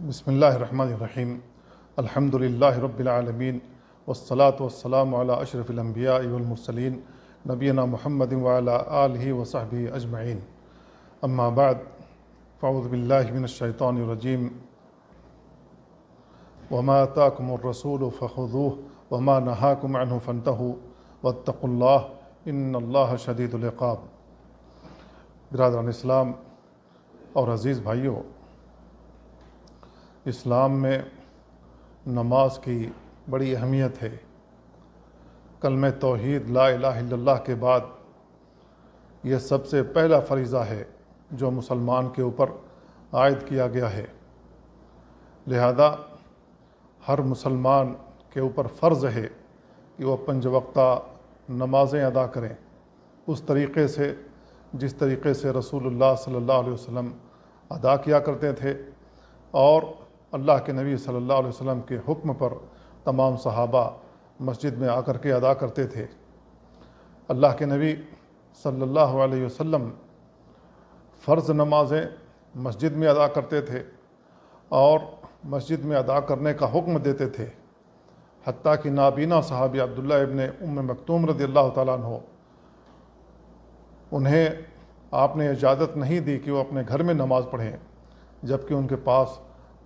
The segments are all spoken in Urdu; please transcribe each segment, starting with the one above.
بسم اللہ الرحمن الرحیم الحمد للہ رب العالمین والصلاة والسلام علی اشرف الانبیاء والمرسلین نبینا محمد وعلی آلہ وصحبہ اجمعین اما بعد فاعوذ باللہ من الشیطان الرجیم وما آتاکم الرسول فخذوه وما نہاکم عنہ فانتہوا واتقوا اللہ ان اللہ شدید العقاب۔ برادران اسلام اور عزیز بھائیوں، اسلام میں نماز کی بڑی اہمیت ہے۔ کلمہ توحید لا الہ الا اللہ کے بعد یہ سب سے پہلا فریضہ ہے جو مسلمان کے اوپر عائد کیا گیا ہے، لہذا ہر مسلمان کے اوپر فرض ہے کہ وہ پنج وقتہ نمازیں ادا کریں اس طریقے سے جس طریقے سے رسول اللہ صلی اللہ علیہ وسلم ادا کیا کرتے تھے، اور اللہ کے نبی صلی اللہ علیہ وسلم کے حکم پر تمام صحابہ مسجد میں آ کر کے ادا کرتے تھے۔ اللہ کے نبی صلی اللہ علیہ وسلم فرض نمازیں مسجد میں ادا کرتے تھے اور مسجد میں ادا کرنے کا حکم دیتے تھے، حتیٰ کہ نابینا صحابی عبداللہ ابن ام مکتوم رضی اللہ تعالیٰ عنہ، انہیں آپ نے اجازت نہیں دی کہ وہ اپنے گھر میں نماز پڑھیں، جبکہ ان کے پاس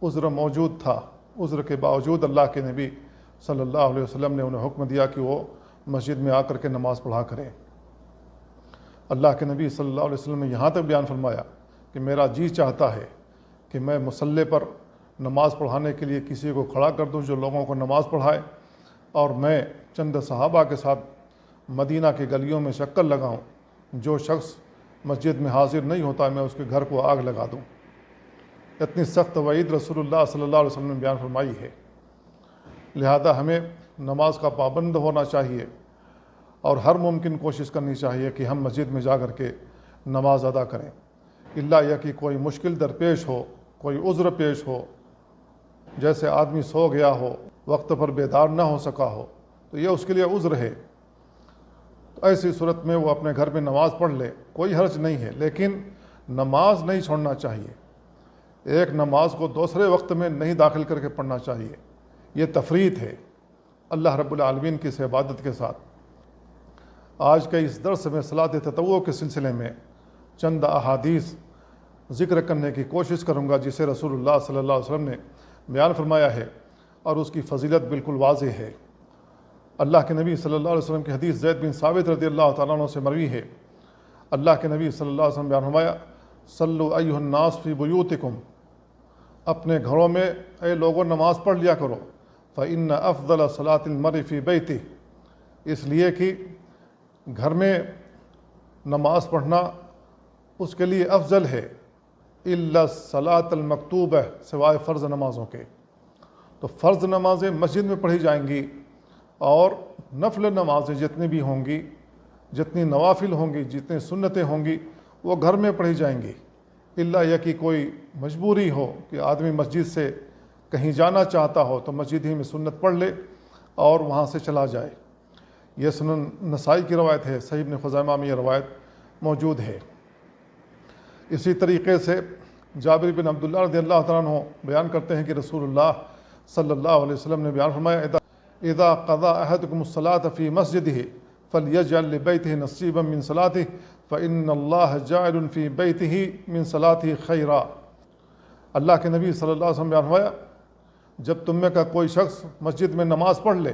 عذر موجود تھا۔ عذر کے باوجود اللہ کے نبی صلی اللہ علیہ وسلم نے انہیں حکم دیا کہ وہ مسجد میں آ کر کے نماز پڑھا کریں۔ اللہ کے نبی صلی اللہ علیہ وسلم نے یہاں تک بیان فرمایا کہ میرا جی چاہتا ہے کہ میں مصلی پر نماز پڑھانے کے لیے کسی کو کھڑا کر دوں جو لوگوں کو نماز پڑھائے، اور میں چند صحابہ کے ساتھ مدینہ کے گلیوں میں چکر لگاؤں، جو شخص مسجد میں حاضر نہیں ہوتا میں اس کے گھر کو آگ لگا دوں۔ اتنی سخت وعید رسول اللہ صلی اللہ علیہ وسلم نے بیان فرمائی ہے، لہذا ہمیں نماز کا پابند ہونا چاہیے اور ہر ممکن کوشش کرنی چاہیے کہ ہم مسجد میں جا کر کے نماز ادا کریں، الا یہ کہ کوئی مشکل درپیش ہو، کوئی عذر پیش ہو، جیسے آدمی سو گیا ہو، وقت پر بیدار نہ ہو سکا ہو، تو یہ اس کے لیے عذر ہے، تو ایسی صورت میں وہ اپنے گھر میں نماز پڑھ لے، کوئی حرج نہیں ہے، لیکن نماز نہیں چھوڑنا چاہیے۔ ایک نماز کو دوسرے وقت میں نہیں داخل کر کے پڑھنا چاہیے، یہ تفریط ہے اللہ رب العالمین کی اس عبادت کے ساتھ۔ آج کے اس درس میں صلاۃ تطوع کے سلسلے میں چند احادیث ذکر کرنے کی کوشش کروں گا جسے رسول اللہ صلی اللہ علیہ وسلم نے بیان فرمایا ہے، اور اس کی فضیلت بالکل واضح ہے۔ اللہ کے نبی صلی اللہ علیہ وسلم کی حدیث زید بن ثابت رضی اللہ تعالیٰ عنہ سے مروی ہے۔ اللہ کے نبی صلی اللہ علیہ وسلم بیان فرمایا، صلوا ایھا الناس فی بیوتکم، اپنے گھروں میں اے لوگوں نماز پڑھ لیا کرو، فإن افضل صلاۃ المرء فی بیتہ، اس لیے کہ گھر میں نماز پڑھنا اس کے لیے افضل ہے، الا الصلاۃ المکتوبہ، سوائے فرض نمازوں کے۔ تو فرض نمازیں مسجد میں پڑھی جائیں گی، اور نفل نمازیں جتنی بھی ہوں گی، جتنی نوافل ہوں گی، جتنی سنتیں ہوں گی، وہ گھر میں پڑھی جائیں گی، الا یہ کہ کوئی مجبوری ہو کہ آدمی مسجد سے کہیں جانا چاہتا ہو تو مسجد ہی میں سنت پڑھ لے اور وہاں سے چلا جائے۔ یہ سنن نسائی کی روایت ہے، صحیح ابن خزیمہ میں یہ روایت موجود ہے۔ اسی طریقے سے جابر بن عبداللہ رضی اللہ تعالیٰ عنہ بیان کرتے ہیں کہ رسول اللہ صلی اللہ علیہ وسلم نے بیان فرمایا، اذا قضى احدكم الصلاة في مسجده فليجعل لبيته نصيبا من صلاته فإن الله جاعل في بيته من صلاته خيرا۔ اللہ کے نبی صلی اللہ علیہ وسلم بیان فرمایا، جب تم میں کا کوئی شخص مسجد میں نماز پڑھ لے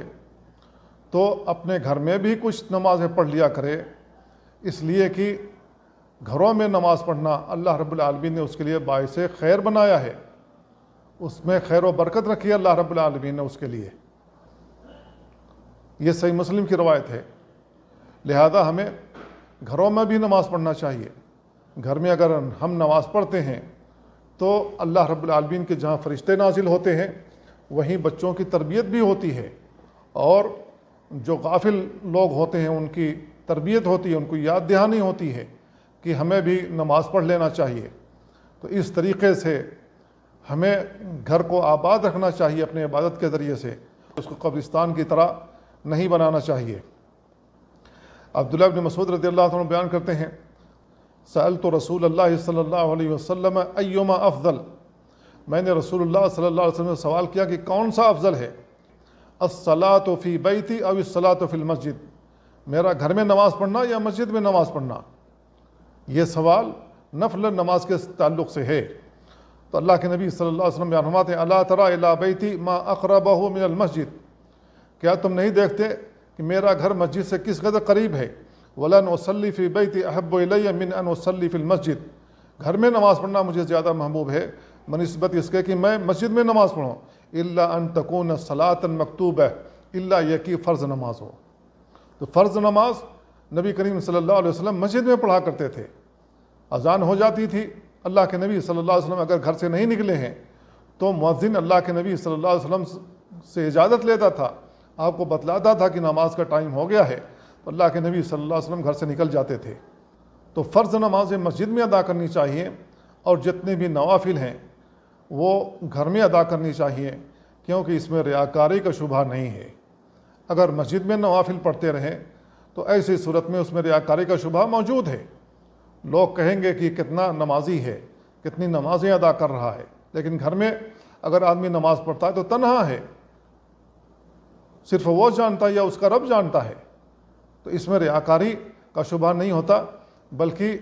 تو اپنے گھر میں بھی کچھ نمازیں پڑھ لیا کرے، اس لیے کہ گھروں میں نماز پڑھنا اللہ رب العالمین نے اس کے لیے باعث خیر بنایا ہے، اس میں خیر و برکت رکھی ہے اللہ رب العالمین نے اس کے لیے۔ یہ صحیح مسلم کی روایت ہے۔ لہذا ہمیں گھروں میں بھی نماز پڑھنا چاہیے۔ گھر میں اگر ہم نماز پڑھتے ہیں تو اللہ رب العالمین کے جہاں فرشتے نازل ہوتے ہیں وہیں بچوں کی تربیت بھی ہوتی ہے، اور جو غافل لوگ ہوتے ہیں ان کی تربیت ہوتی ہے، ان کو یاد دہانی ہوتی ہے کہ ہمیں بھی نماز پڑھ لینا چاہیے۔ تو اس طریقے سے ہمیں گھر کو آباد رکھنا چاہیے اپنے عبادت کے ذریعے سے، اس کو قبرستان کی طرح نہیں بنانا چاہیے۔ عبداللہ بن مسعود رضی اللہ عنہ بیان کرتے ہیں، سألت رسول اللہ صلی اللہ علیہ وسلم ایما افضل، میں نے رسول اللہ صلی اللہ علیہ وسلم سے سوال کیا کہ کون سا افضل ہے، الصلاۃ فی بیتی او الصلاۃ فی المسجد، میرا گھر میں نماز پڑھنا یا مسجد میں نماز پڑھنا؟ یہ سوال نفل نماز کے تعلق سے ہے۔ تو اللہ کے نبی صلی اللہ علیہ وسلم بیان فرماتے ہیں الا تری الی بیتی ما اقربہ من المسجد، کیا تم نہیں دیکھتے کہ میرا گھر مسجد سے کس قدر قریب ہے؟ ولن اصلی فی بیتی احب الی من ان اصلی فی المسجد، گھر میں نماز پڑھنا مجھے زیادہ محبوب ہے بنسبت اس کے کہ میں مسجد میں نماز پڑھوں، الا ان تکون صلاۃ مکتوبہ، الا یہ کہ فرض نماز ہو۔ تو فرض نماز نبی کریم صلی اللہ علیہ وسلم مسجد میں پڑھا کرتے تھے، اذان ہو جاتی تھی، اللہ کے نبی صلی اللہ علیہ وسلم اگر گھر سے نہیں نکلے ہیں تو مؤذن اللہ کے نبی صلی اللہ علیہ وسلم سے اجازت لیتا تھا، آپ کو بتلاتا تھا کہ نماز کا ٹائم ہو گیا ہے، تو اللہ کے نبی صلی اللہ علیہ وسلم گھر سے نکل جاتے تھے۔ تو فرض نمازیں مسجد میں ادا کرنی چاہیے، اور جتنے بھی نوافل ہیں وہ گھر میں ادا کرنی چاہیے، کیونکہ اس میں ریاکاری کا شبہ نہیں ہے۔ اگر مسجد میں نوافل پڑھتے رہیں تو ایسی صورت میں اس میں ریاکاری کا شبہ موجود ہے، لوگ کہیں گے کہ کتنا نمازی ہے، کتنی نمازیں ادا کر رہا ہے، لیکن گھر میں اگر آدمی نماز پڑھتا ہے تو تنہا ہے، صرف وہ جانتا ہے یا اس کا رب جانتا ہے، تو اس میں ریاکاری کا شبہ نہیں ہوتا، بلکہ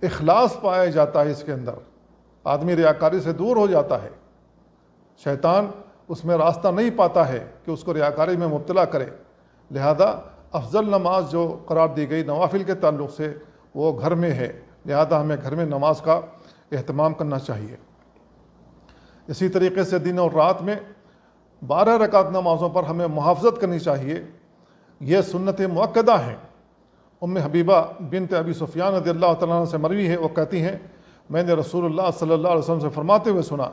اخلاص پایا جاتا ہے اس کے اندر، آدمی ریاکاری سے دور ہو جاتا ہے، شیطان اس میں راستہ نہیں پاتا ہے کہ اس کو ریاکاری میں مبتلا کرے۔ لہذا افضل نماز جو قرار دی گئی نوافل کے تعلق سے وہ گھر میں ہے، لہذا ہمیں گھر میں نماز کا اہتمام کرنا چاہیے۔ اسی طریقے سے دن اور رات میں 12 رکعت نمازوں پر ہمیں محافظت کرنی چاہیے، یہ سنت مؤکدہ ہیں۔ ام حبیبہ بنت ابی سفیان رضی اللہ تعالیٰ عنہ سے مروی ہے، وہ کہتی ہیں میں نے رسول اللہ صلی اللہ علیہ وسلم سے فرماتے ہوئے سنا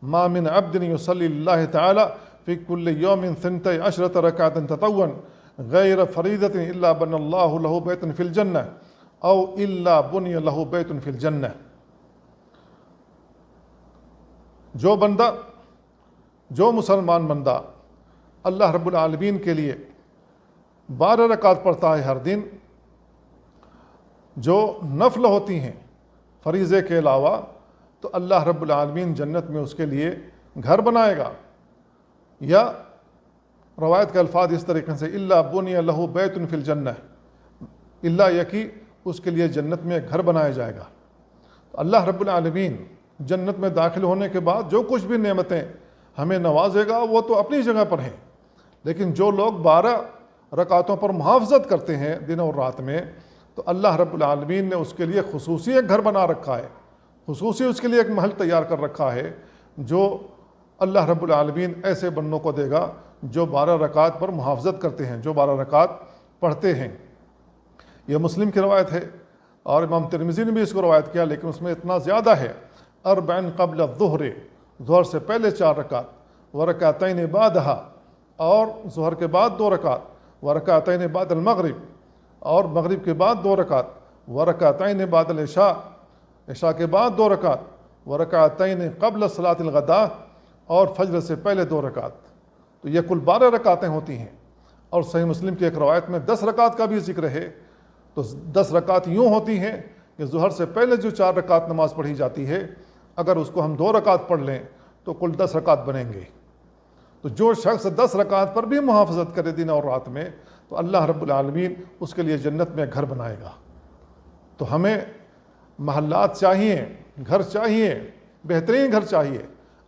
ما من عبد یصلی اللہ تعالی فی کل یوم 12 رکعۃ تطوعا غیر فریضۃ الا بنى اللہ له بیتا فی الجنہ او الا بنی له بیت فی الجنہ۔ جو مسلمان بندہ اللہ رب العالمین کے لیے 12 رکعت پڑھتا ہے ہر دن، جو نفل ہوتی ہیں فریضے کے علاوہ، تو اللہ رب العالمین جنت میں اس کے لیے گھر بنائے گا۔ یا روایت کے الفاظ اس طریقے سے الا بنی له بیت فی الجنہ، الا یہ کہ اس کے لیے جنت میں گھر بنایا جائے گا۔ اللہ رب العالمین جنت میں داخل ہونے کے بعد جو کچھ بھی نعمتیں ہمیں نوازے گا وہ تو اپنی جگہ پر ہیں، لیکن جو لوگ 12 رکعتوں پر محافظت کرتے ہیں دن اور رات میں، تو اللہ رب العالمین نے اس کے لیے خصوصی ایک گھر بنا رکھا ہے، خصوصی اس کے لیے ایک محل تیار کر رکھا ہے، جو اللہ رب العالمین ایسے بندوں کو دے گا جو 12 رکعت پر محافظت کرتے ہیں، جو 12 رکعت پڑھتے ہیں۔ یہ مسلم کی روایت ہے، اور امام ترمذی نے بھی اس کو روایت کیا، لیکن اس میں اتنا زیادہ ہے 40 قبل الظہر، ظہر سے پہلے 4 رکعت، ورکعتین بعدہا، اور ظہر کے بعد 2 رکعت، ورکعتین بعد المغرب، اور مغرب کے بعد 2 رکعت، ورکعتین بعد العشاء، عشاء کے بعد 2 رکعت، ورکعتین قبل صلاۃ الغداء، اور فجر سے پہلے 2 رکعت۔ تو یہ کل 12 رکعتیں ہوتی ہیں۔ اور صحیح مسلم کی ایک روایت میں 10 رکعت کا بھی ذکر ہے، تو 10 رکعت یوں ہوتی ہیں کہ ظہر سے پہلے جو 4 رکعت نماز پڑھی جاتی ہے، اگر اس کو ہم 2 رکعت پڑھ لیں تو کل 10 رکعت بنیں گے۔ تو جو شخص 10 رکعت پر بھی محافظت کرے دن اور رات میں، تو اللہ رب العالمین اس کے لیے جنت میں گھر بنائے گا۔ تو ہمیں محلات چاہیے، گھر چاہیے، بہترین گھر چاہیے۔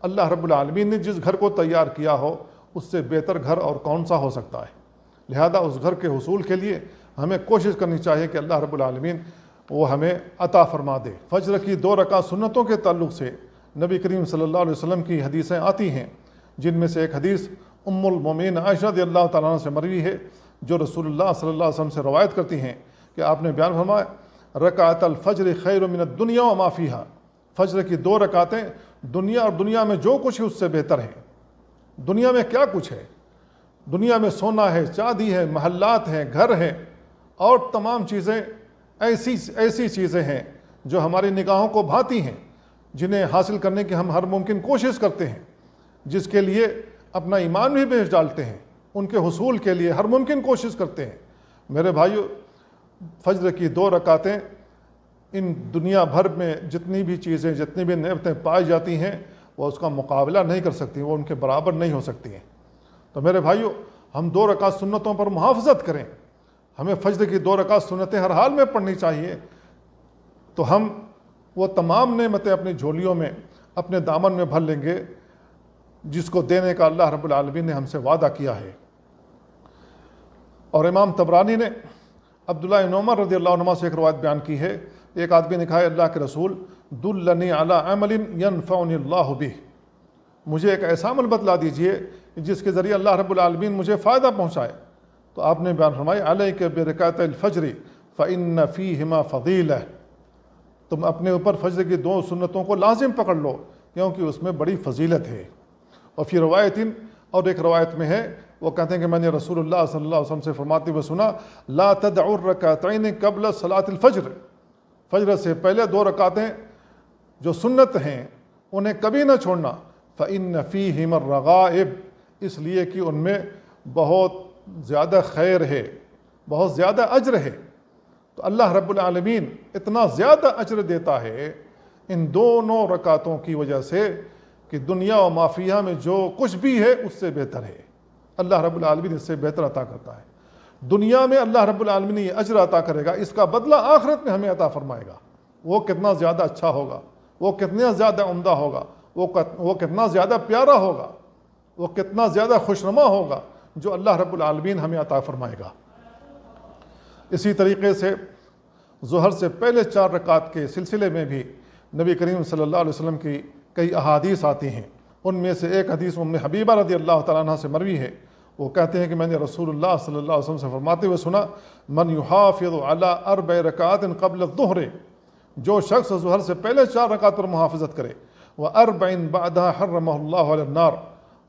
اللہ رب العالمین نے جس گھر کو تیار کیا ہو اس سے بہتر گھر اور کون سا ہو سکتا ہے؟ لہذا اس گھر کے حصول کے لیے ہمیں کوشش کرنی چاہیے کہ اللہ رب العالمین وہ ہمیں عطا فرما دے۔ فجر کی 2 رکعت سنتوں کے تعلق سے نبی کریم صلی اللہ علیہ وسلم کی حدیثیں آتی ہیں، جن میں سے ایک حدیث ام المومنین عائشہ رضی اللہ تعالیٰ عنہ سے مروی ہے، جو رسول اللہ صلی اللہ علیہ وسلم سے روایت کرتی ہیں کہ آپ نے بیان فرمایا رکعت الفجر خیر من الدنیا وما فیہا، فجر کی 2 رکعتیں دنیا اور دنیا میں جو کچھ ہے اس سے بہتر ہیں۔ دنیا میں کیا کچھ ہے؟ دنیا میں سونا ہے، چاندی ہے، محلات ہیں، گھر ہیں، اور تمام چیزیں ایسی چیزیں ہیں جو ہماری نگاہوں کو بھاتی ہیں، جنہیں حاصل کرنے کی ہم ہر ممکن کوشش کرتے ہیں، جس کے لیے اپنا ایمان بھی بیچ ڈالتے ہیں، ان کے حصول کے لیے ہر ممکن کوشش کرتے ہیں۔ میرے بھائیو، فجر کی 2 رکعتیں ان دنیا بھر میں جتنی بھی چیزیں، جتنی بھی نعمتیں پائی جاتی ہیں، وہ اس کا مقابلہ نہیں کر سکتی، وہ ان کے برابر نہیں ہو سکتی ہیں۔ تو میرے بھائیوں، ہم 2 رکعت سنتوں پر محافظت کریں، ہمیں فجر کی 2 رکعت سنتیں ہر حال میں پڑھنی چاہیے، تو ہم وہ تمام نعمتیں اپنی جھولیوں میں، اپنے دامن میں بھر لیں گے جس کو دینے کا اللہ رب العالمین نے ہم سے وعدہ کیا ہے۔ اور امام طبرانی نے عبداللہ بن عمر رضی اللہ عنہما سے ایک روایت بیان کی ہے، ایک آدمی نے کہا ہے اللہ کے رسول دلنی علی عمل ینفعنی اللہ بہ، مجھے ایک ایسا عمل بتلا دیجئے جس کے ذریعے اللہ رب العالمین مجھے فائدہ پہنچائے۔ تو آپ نے بیان فرمایا علیک برکعتي الفجر فإن فیہما فضیلہ، تم اپنے اوپر فجر کی 2 سنتوں کو لازم پکڑ لو کیونکہ اس میں بڑی فضیلت ہے۔ اور فی روایت، اور ایک روایت میں ہے، وہ کہتے ہیں کہ میں نے رسول اللہ صلی اللہ علیہ وسلم سے فرماتے ہوئے سنا لا تدعوا الرکعتین قبل صلاۃ الفجر، فجر سے پہلے 2 رکعتیں جو سنت ہیں انہیں کبھی نہ چھوڑنا، فإن فیہما الرغائب، اس لیے کہ ان میں بہت زیادہ خیر ہے، بہت زیادہ اجر ہے۔ تو اللہ رب العالمین اتنا زیادہ اجر دیتا ہے ان دونوں رکعتوں کی وجہ سے کہ دنیا و مافیہ میں جو کچھ بھی ہے اس سے بہتر ہے، اللہ رب العالمین اس سے بہتر عطا کرتا ہے۔ دنیا میں اللہ رب العالمین یہ اجر عطا کرے گا، اس کا بدلہ آخرت میں ہمیں عطا فرمائے گا۔ وہ کتنا زیادہ اچھا ہوگا، وہ کتنا زیادہ عمدہ ہوگا، وہ کتنا زیادہ پیارا ہوگا، وہ کتنا زیادہ خوشنما ہوگا جو اللہ رب العالمین ہمیں عطا فرمائے گا۔ اسی طریقے سے ظہر سے پہلے 4 رکعت کے سلسلے میں بھی نبی کریم صلی اللہ علیہ وسلم کی کئی احادیث آتی ہیں۔ ان میں سے ایک حدیث ام حبیبہ رضی اللہ تعالیٰ عنہ سے مروی ہے، وہ کہتے ہیں کہ میں نے رسول اللہ صلی اللہ علیہ وسلم سے فرماتے ہوئے سنا من یحافظ علی 4 رکعات قبل الظہر، جو شخص ظہر سے پہلے 4 رکعت پر محافظت کرے، و4 بعدها حرمہ اللہ علی النار،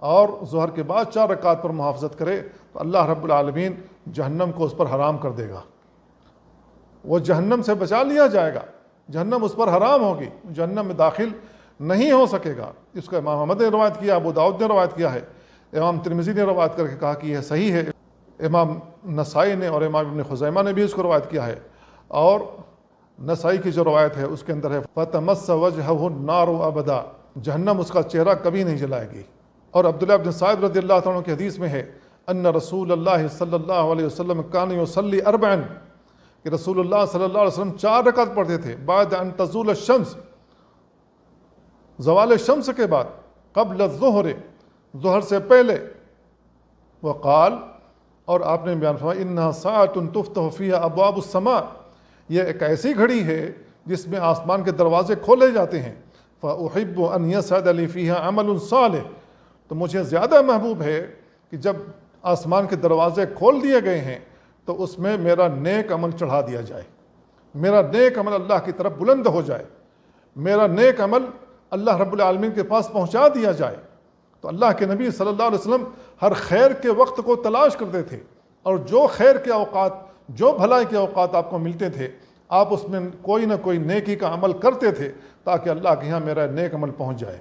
اور ظہر کے بعد 4 رکعت پر محافظت کرے تو اللہ رب العالمین جہنم کو اس پر حرام کر دے گا، وہ جہنم سے بچا لیا جائے گا، جہنم اس پر حرام ہوگی، جہنم میں داخل نہیں ہو سکے گا۔ اس کو امام احمد نے روایت کیا، ابو داؤد نے روایت کیا ہے، امام ترمذی نے روایت کر کے کہا کہ یہ صحیح ہے، امام نسائی نے اور امام ابن خزیمہ نے بھی اس کو روایت کیا ہے۔ اور نسائی کی جو روایت ہے اس کے اندر ہے فَتَمَسَّ وَجْهَهُ النَّارُ أَبَدًا، جہنم اس کا چہرہ کبھی نہیں جلائے گی۔ اور عبداللہ بن صاحب رضی اللہ عنہ کی حدیث میں ہے ان رسول اللہ صلی اللہ علیہ وسلم کان یصلی 4، کہ رسول اللہ صلی اللہ علیہ وسلم 4 رکعت پڑھتے تھے بعد ان تزول الشمس، زوال شمس کے بعد، قبل الظہر، ظہر سے پہلے، وقال، اور آپ نے بیان فرمایا انہا ساعۃ تفتح فیہا ابواب السماء، یہ ایک ایسی گھڑی ہے جس میں آسمان کے دروازے کھولے جاتے ہیں، فاحب ان یسعد لی فیہا عمل صالح، تو مجھے زیادہ محبوب ہے کہ جب آسمان کے دروازے کھول دیے گئے ہیں تو اس میں میرا نیک عمل چڑھا دیا جائے، میرا نیک عمل اللہ کی طرف بلند ہو جائے، میرا نیک عمل اللہ رب العالمین کے پاس پہنچا دیا جائے۔ تو اللہ کے نبی صلی اللہ علیہ وسلم ہر خیر کے وقت کو تلاش کرتے تھے، اور جو خیر کے اوقات، جو بھلائی کے اوقات آپ کو ملتے تھے، آپ اس میں کوئی نہ کوئی نیکی کا عمل کرتے تھے تاکہ اللہ کے یہاں میرا نیک عمل پہنچ جائے۔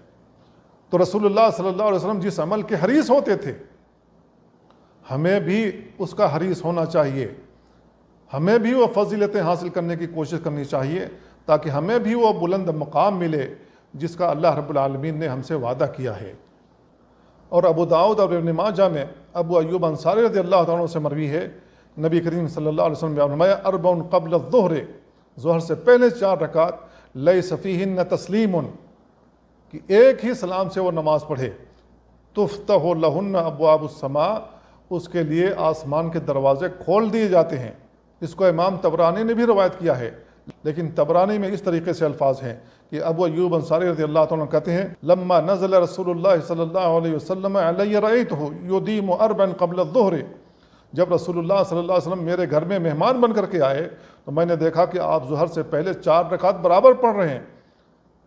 تو رسول اللہ صلی اللہ علیہ وسلم جس عمل کے حریص ہوتے تھے، ہمیں بھی اس کا حریص ہونا چاہیے، ہمیں بھی وہ فضیلتیں حاصل کرنے کی کوشش کرنی چاہیے تاکہ ہمیں بھی وہ بلند مقام ملے جس کا اللہ رب العالمین نے ہم سے وعدہ کیا ہے۔ اور ابو داؤد اور ابن ماجہ میں ابو ایوب انصاری رضی اللہ عنہ سے مروی ہے، نبی کریم صلی اللہ علیہ وسلم نے فرمایا 4 قبل الظہر، ظہر سے پہلے 4 رکعت، لیس فیہن تسلیم، کہ ایک ہی سلام سے وہ نماز پڑھے، تفتح لہن ابواب السماء، اس کے لیے آسمان کے دروازے کھول دیے جاتے ہیں۔ اس کو امام طبرانی نے بھی روایت کیا ہے، لیکن طبرانی میں اس طریقے سے الفاظ ہیں کہ ابو ایوب انصاری رضی اللہ عنہ کہتے ہیں لما نزل رسول اللہ صلی اللہ علیہ وسلم علی رأیتہ یدیم 4 قبل الظہر، جب رسول اللہ صلی اللہ علیہ وسلم میرے گھر میں مہمان بن کر کے آئے تو میں نے دیکھا کہ آپ ظہر سے پہلے 4 رکعت برابر پڑھ رہے ہیں،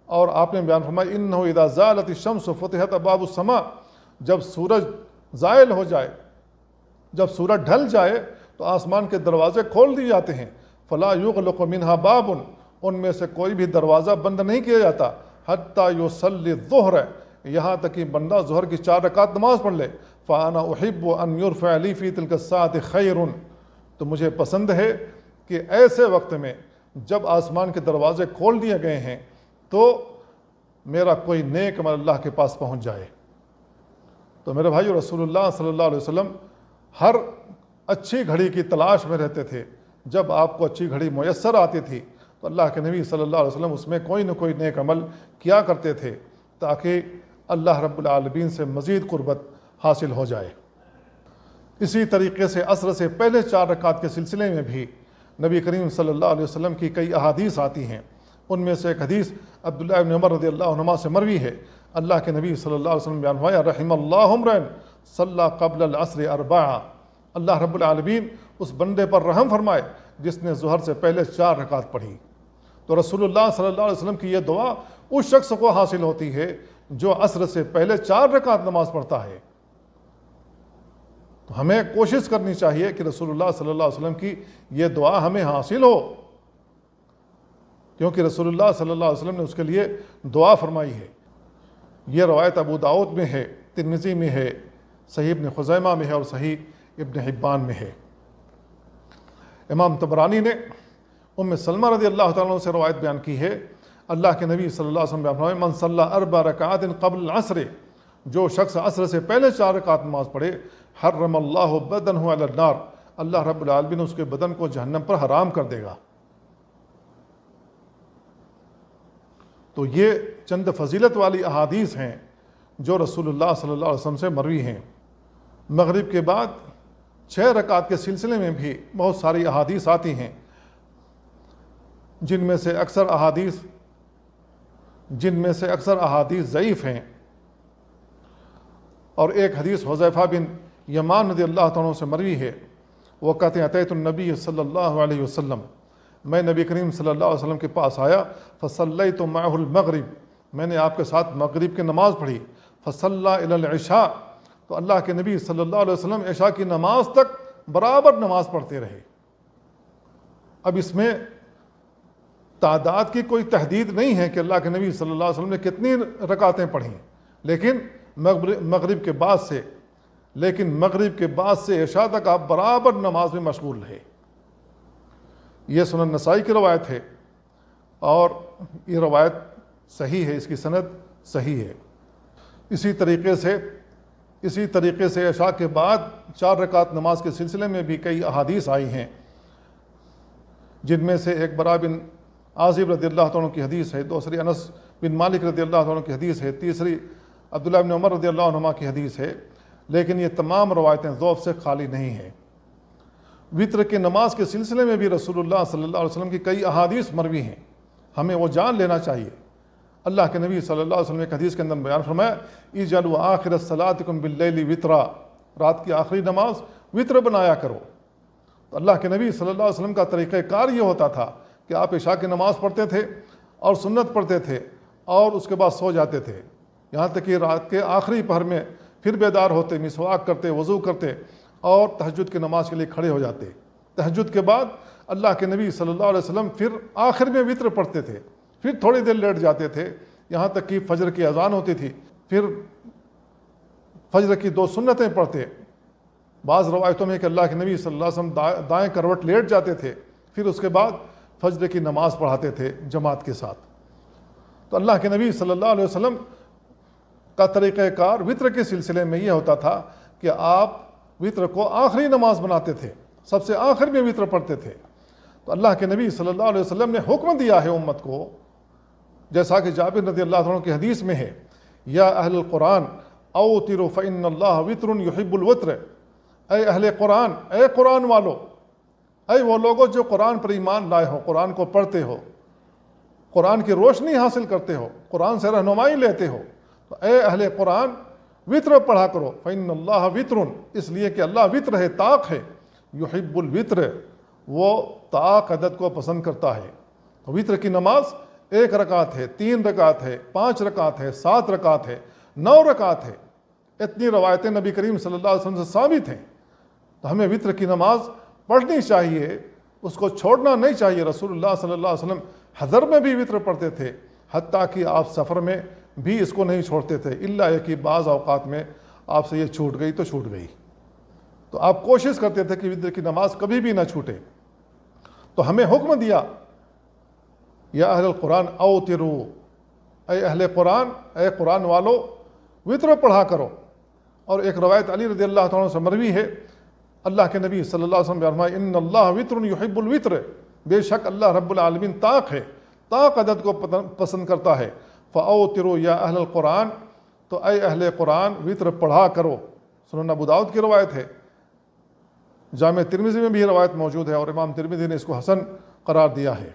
اور آپ نے بیان فرمایا انہ اذا زالت الشمس فتحت ابواب السماء، جب سورج زائل ہو جائے، جب سورج ڈھل جائے تو آسمان کے دروازے کھول دیے جاتے ہیں، فلا یغلق منہا باب، ان میں سے کوئی بھی دروازہ بند نہیں کیا جاتا، حتی یصلی الظہر، یہاں تک کہ بندہ ظہر کی 4 رکعت نماز پڑھ لے، فانا احب ان یرفع لی فی تلک الساعۃ خیر، تو مجھے پسند ہے کہ ایسے وقت میں جب آسمان کے دروازے کھول دیے گئے ہیں تو میرا کوئی نیک عمل اللہ کے پاس پہنچ جائے۔ تو میرے بھائی، رسول اللہ صلی اللہ علیہ وسلم ہر اچھی گھڑی کی تلاش میں رہتے تھے۔ جب آپ کو اچھی گھڑی میسر آتی تھی تو اللہ کے نبی صلی اللہ علیہ وسلم اس میں کوئی نہ کوئی نیک عمل کیا کرتے تھے تاکہ اللہ رب العالمین سے مزید قربت حاصل ہو جائے۔ اسی طریقے سے عصر سے پہلے 4 رکعت کے سلسلے میں بھی نبی کریم صلی اللہ علیہ وسلم کی کئی احادیث آتی ہیں۔ ان میں سے ایک حدیث عبداللہ ابن عمر رضی اللہ عنہما سے مروی ہے۔ اللہ کے نبی صلی اللہ علیہ وسلم بیان فرمایا، رحم اللہ امرئن صلی قبل العصر 4، اللہ رب العالمین اس بندے پر رحم فرمائے جس نے ظہر سے پہلے 4 رکعت پڑھی۔ تو رسول اللہ صلی اللہ علیہ وسلم کی یہ دعا اس شخص کو حاصل ہوتی ہے جو عصر سے پہلے 4 رکعت نماز پڑھتا ہے۔ تو ہمیں کوشش کرنی چاہیے کہ رسول اللہ صلی اللہ علیہ وسلم کی یہ دعا ہمیں حاصل ہو، کیونکہ رسول اللہ صلی اللہ علیہ وسلم نے اس کے لیے دعا فرمائی ہے۔ یہ روایت ابو داؤد میں ہے، ترمذی میں ہے، صحیح ابن خزیمہ میں ہے اور صحیح ابن حبان میں ہے۔ امام طبرانی نے ام سلمہ رضی اللہ تعالیٰ عنہ سے روایت بیان کی ہے، اللہ کے نبی صلی اللہ علیہ وسلم بیان فرمائے، من صلی 4 رکعات قبل العصر، جو شخص عصر سے پہلے 4 رکعت نماز پڑھے، حرم اللہ بدنہ علی النار، اللہ رب العالمین اس کے بدن کو جہنم پر حرام کر دے گا۔ تو یہ چند فضیلت والی احادیث ہیں جو رسول اللہ صلی اللہ علیہ وسلم سے مروی ہیں۔ مغرب کے بعد 6 رکعت کے سلسلے میں بھی بہت ساری احادیث آتی ہیں، جن میں سے اکثر احادیث ضعیف ہیں۔ اور ایک حدیث حذیفہ بن یمان رضی اللہ تعالیٰ عنہ سے مروی ہے، وہ کہتے ہیں اتیت النبی صلی اللہ علیہ وسلم، میں نبی کریم صلی اللہ علیہ وسلم کے پاس آیا، فصلیت معہ المغرب، میں نے آپ کے ساتھ مغرب کی نماز پڑھی، فصلی الی العشاء، تو اللہ کے نبی صلی اللہ علیہ وسلم عشاء کی نماز تک برابر نماز پڑھتے رہے۔ اب اس میں تعداد کی کوئی تحدید نہیں ہے کہ اللہ کے نبی صلی اللہ علیہ وسلم نے کتنی رکعتیں پڑھیں، لیکن مغرب کے بعد سے عشاء تک آپ برابر نماز میں مشغول رہے۔ یہ سنن نسائی کی روایت ہے اور یہ روایت صحیح ہے، اس کی سند صحیح ہے۔ اسی طریقے سے عشاء کے بعد 4 رکعت نماز کے سلسلے میں بھی کئی احادیث آئی ہیں، جن میں سے ایک برا بن عازب رضی اللہ عنہ کی حدیث ہے، دوسری انس بن مالک رضی اللہ عنہ کی حدیث ہے، تیسری عبداللہ بن عمر رضی اللہ عنہما کی حدیث ہے، لیکن یہ تمام روایتیں ضعف سے خالی نہیں ہیں۔ وطر کی نماز کے سلسلے میں بھی رسول اللہ صلی اللہ علیہ وسلم کی کئی احادیث مروی ہیں، ہمیں وہ جان لینا چاہیے۔ اللہ کے نبی صلی اللہ علیہ وسلم نے ایک حدیث کے اندر بیان فرمایا، اجعلوا آخر صلاتکم باللیل وطرا، رات کی آخری نماز وطر بنایا کرو۔ تو اللہ کے نبی صلی اللہ علیہ وسلم کا طریقہ کار یہ ہوتا تھا کہ آپ عشاء کی نماز پڑھتے تھے اور سنت پڑھتے تھے اور اس کے بعد سو جاتے تھے، یہاں تک کہ رات کے آخری پہر میں پھر بیدار ہوتے، مسواک کرتے، وضو کرتے اور تہجد کی نماز کے لیے کھڑے ہو جاتے۔ تہجد کے بعد اللہ کے نبی صلی اللہ علیہ وسلم پھر آخر میں وطر پڑھتے تھے، پھر تھوڑی دیر لیٹ جاتے تھے، یہاں تک کہ فجر کی اذان ہوتی تھی، پھر فجر کی 2 سنتیں پڑھتے۔ بعض روایتوں میں کہ اللہ کے نبی صلی اللہ علیہ وسلم دائیں کروٹ لیٹ جاتے تھے، پھر اس کے بعد فجر کی نماز پڑھاتے تھے جماعت کے ساتھ۔ تو اللہ کے نبی صلی اللہ علیہ وسلم کا طریقہ کار وطر کے سلسلے میں یہ ہوتا تھا کہ آپ وطر کو آخری نماز بناتے تھے، سب سے آخر میں وطر پڑھتے تھے۔ تو اللہ کے نبی صلی اللہ علیہ وسلم نے حکم دیا ہے امت کو، جیسا کہ جابر رضی اللہ عنہ کی حدیث میں ہے، یا اہل القرآن اوتروا فإن اللہ وطر یحب الوطر، اے اہل قرآن، اے قرآن والو، اے وہ لوگوں جو قرآن پر ایمان لائے ہو، قرآن کو پڑھتے ہو، قرآن کی روشنی حاصل کرتے ہو، قرآن سے رہنمائی لیتے ہو، تو اے اہل قرآن وطر پڑھا کرو، فإن اللہ وطر، اس لیے کہ اللہ وطر ہے، طاق ہے، یحب الوطر، وہ طاق عدد کو پسند کرتا ہے۔ تو وطر کی نماز 1 رکعت ہے، 3 رکعت ہے، 5 رکعت ہے، 7 رکعت ہے، 9 رکعت ہے، اتنی روایتیں نبی کریم صلی اللہ علیہ وسلم سے ثابت ہیں۔ تو ہمیں وطر کی نماز پڑھنی چاہیے، اس کو چھوڑنا نہیں چاہیے۔ رسول اللہ صلی اللہ علیہ وسلم حضر میں بھی وطر پڑھتے تھے، حتیٰ کہ آپ سفر میں بھی اس کو نہیں چھوڑتے تھے، الا کہ بعض اوقات میں آپ سے یہ چھوٹ گئی تو چھوٹ گئی، تو آپ کوشش کرتے تھے کہ وطر کی نماز کبھی بھی نہ چھوٹے۔ تو ہمیں حکم دیا یا اہل القرآن اوترو، اے اہل قرآن، اے قرآن والو وطر پڑھا کرو۔ اور ایک روایت علی رضی اللہ تعالیٰ عنہ سے مروی ہے، اللہ کے نبی صلی اللہ علیہ وسلم نے فرمایا ان اللہ وطر یحب الوطر، بے شک اللہ رب العالمین طاق ہے، طاق عدد کو پسند کرتا ہے۔ فاوتروا یا اہل القرآن، تو اے اہل قرآن وطر پڑھا کرو۔ سنن ابو داؤد کی روایت ہے، جامع ترمذی میں بھی یہ روایت موجود ہے، اور امام ترمذی نے اس کو حسن قرار دیا ہے۔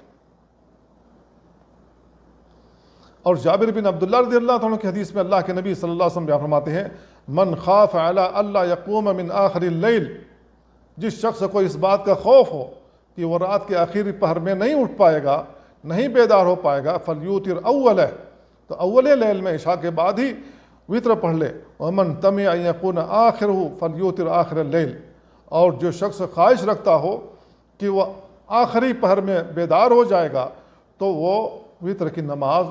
اور جابر بن عبداللہ رضی اللہ عنہ کی حدیث میں اللہ کے نبی صلی اللہ علیہ وسلم بیان فرماتے ہیں من خاف علی اللہ یقوم من آخر اللیل، جس شخص کو اس بات کا خوف ہو کہ وہ رات کے آخری پہر میں نہیں اٹھ پائے گا، نہیں بیدار ہو پائے گا، فلیوتر اولہ، تو اول لیل میں عشاء کے بعد ہی وطر پڑھ لے۔ ومن طمع ان یکون آخرہ فلیوتر آخر اللیل، اور جو شخص خواہش رکھتا ہو کہ وہ آخری پہر میں بیدار ہو جائے گا تو وہ وطر کی نماز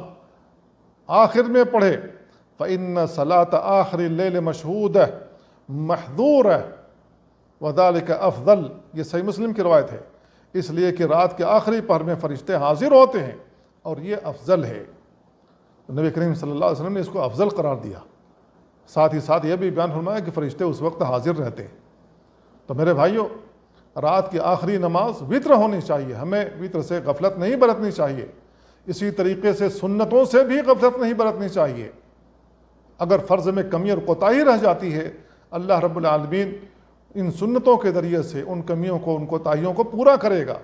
آخر میں پڑھے۔ فإن صلاة آخر اللیل مشہودہ محظورہ وذلک افضل، یہ صحیح مسلم کی روایت ہے، اس لیے کہ رات کے آخری پہر میں فرشتے حاضر ہوتے ہیں اور یہ افضل ہے۔ نبی کریم صلی اللہ علیہ وسلم نے اس کو افضل قرار دیا، ساتھ ہی ساتھ یہ بھی بیان فرمایا کہ فرشتے اس وقت حاضر رہتے ہیں۔ تو میرے بھائیوں، رات کی آخری نماز وطر ہونی چاہیے، ہمیں وطر سے غفلت نہیں برتنی چاہیے، اسی طریقے سے سنتوں سے بھی غفلت نہیں برتنی چاہیے۔ اگر فرض میں کمی اور کوتاہی رہ جاتی ہے، اللہ رب العالمین ان سنتوں کے ذریعے سے ان کمیوں کو، ان کوتاہیوں کو پورا کرے گا۔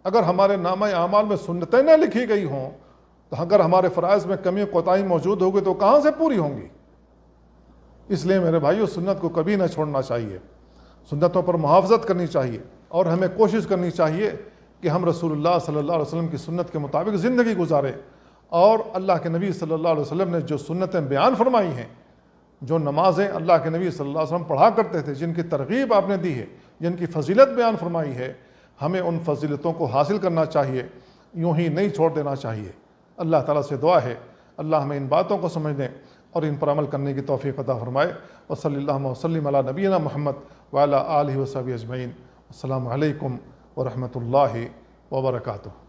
اگر ہمارے نامہ اعمال میں سنتیں نہ لکھی گئی ہوں تو اگر ہمارے فرائض میں کمی اور کوتاہی موجود ہوگی تو کہاں سے پوری ہوں گی؟ اس لیے میرے بھائیوں، سنت کو کبھی نہ چھوڑنا چاہیے، سنتوں پر محافظت کرنی چاہیے، اور ہمیں کوشش کرنی چاہیے کہ ہم رسول اللہ صلی اللہ علیہ وسلم کی سنت کے مطابق زندگی گزاریں، اور اللہ کے نبی صلی اللہ علیہ وسلم نے جو سنتیں بیان فرمائی ہیں، جو نمازیں اللہ کے نبی صلی اللہ علیہ وسلم پڑھا کرتے تھے، جن کی ترغیب آپ نے دی ہے، جن کی فضیلت بیان فرمائی ہے، ہمیں ان فضیلتوں کو حاصل کرنا چاہیے، یوں ہی نہیں چھوڑ دینا چاہیے۔ اللہ تعالیٰ سے دعا ہے اللہ ہمیں ان باتوں کو سمجھنے اور ان پر عمل کرنے کی توفیق عطا فرمائے۔ وصلی اللہ وسلم علی نبینا محمد وعلی آلہ وصحبہ اجمعین۔ السلام علیکم ورحمۃ اللہ وبرکاتہ۔